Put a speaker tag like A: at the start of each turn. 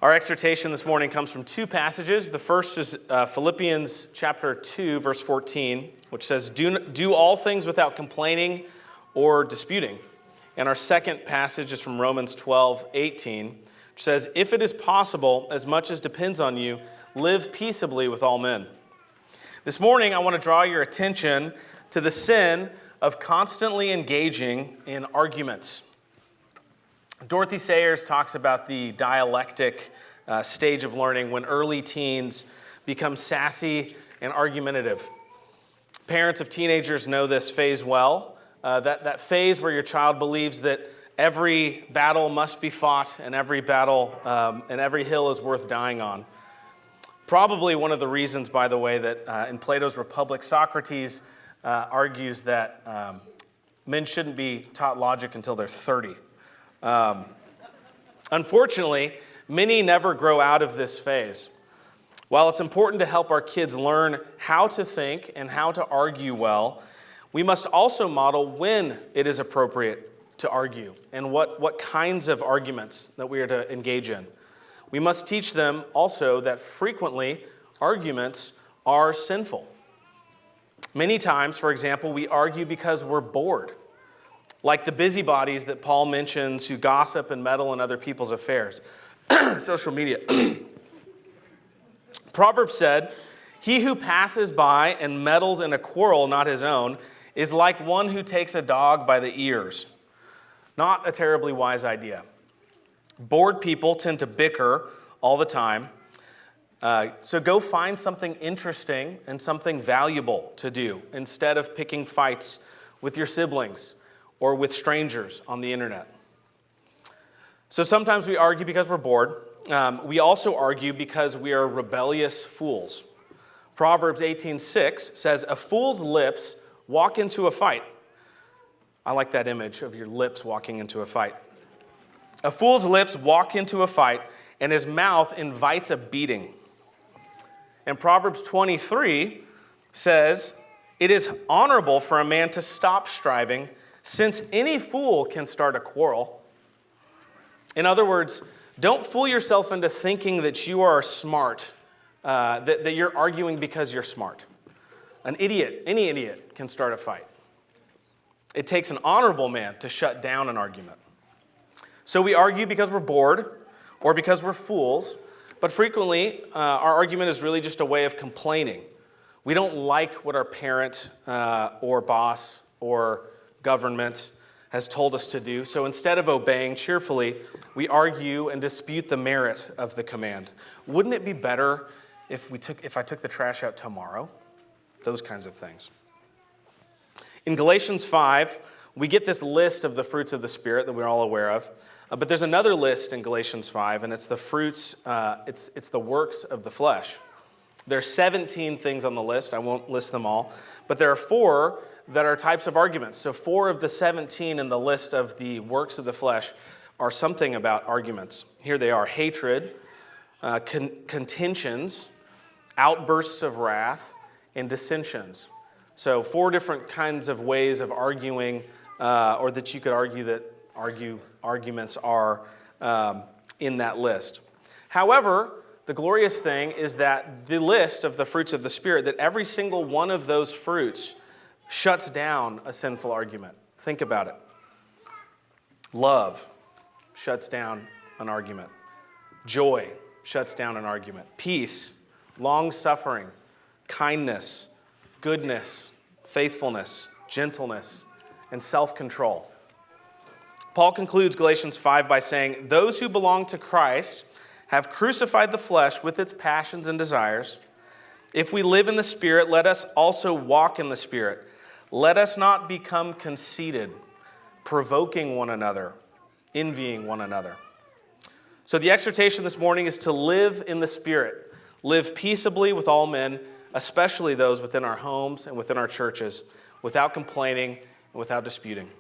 A: Our exhortation this morning comes from two passages. The first is Philippians chapter 2, verse 14, which says, do all things without complaining or disputing. And our second passage is from Romans 12, 18, which says, if it is possible, as much as depends on you, live peaceably with all men. This morning, I want to draw your attention to the sin of constantly engaging in arguments. Dorothy Sayers talks about the dialectic stage of learning when early teens become sassy and argumentative. Parents of teenagers know this phase well, that phase where your child believes that every battle must be fought and every battle and every hill is worth dying on. Probably one of the reasons, by the way, that in Plato's Republic, Socrates argues that men shouldn't be taught logic until they're 30. Unfortunately, many never grow out of this phase. While it's important to help our kids learn how to think and how to argue well, we must also model when it is appropriate to argue and what kinds of arguments that we are to engage in. We must teach them also that frequently arguments are sinful. Many times, for example, we argue because we're bored, like the busybodies that Paul mentions who gossip and meddle in other people's affairs. Social media. Proverbs said, he who passes by and meddles in a quarrel not his own is like one who takes a dog by the ears. Not a terribly wise idea. Bored people tend to bicker all the time. So go find something interesting and something valuable to do instead of picking fights with your siblings or with strangers on the internet. So sometimes we argue because we're bored. We also argue because we are rebellious fools. Proverbs 18:6 says, a fool's lips walk into a fight. I like that image of your lips walking into a fight. A fool's lips walk into a fight, and his mouth invites a beating. And Proverbs 23 says, it is honorable for a man to stop striving, since any fool can start a quarrel. In other words, don't fool yourself into thinking that you are smart, that you're arguing because you're smart. An idiot, any idiot, can start a fight. It takes an honorable man to shut down an argument. So we argue because we're bored or because we're fools, but frequently our argument is really just a way of complaining. We don't like what our parent or boss or government has told us to do, so instead of obeying cheerfully, we argue and dispute the merit of the command. Wouldn't it be better if I took the trash out tomorrow? Those kinds of things. In Galatians 5, we get this list of the fruits of the Spirit that we're all aware of. But there's another list in Galatians 5, and it's the fruits, it's the works of the flesh. There are 17 things on the list. I won't list them all. But there are 4 that are types of arguments. So 4 of the 17 in the list of the works of the flesh are something about arguments. Here they are: hatred, contentions, outbursts of wrath, and dissensions. So 4 different kinds of ways of arguing, or that you could argue that arguments are in that list. However, the glorious thing is that the list of the fruits of the Spirit, that every single one of those fruits shuts down a sinful argument. Think about it. Love shuts down an argument. Joy shuts down an argument. Peace, long-suffering, kindness, goodness, faithfulness, gentleness, and self-control. Paul concludes Galatians 5 by saying, those who belong to Christ have crucified the flesh with its passions and desires. If we live in the Spirit, let us also walk in the Spirit. Let us not become conceited, provoking one another, envying one another. So the exhortation this morning is to live in the Spirit. Live peaceably with all men, especially those within our homes and within our churches, without complaining and without disputing.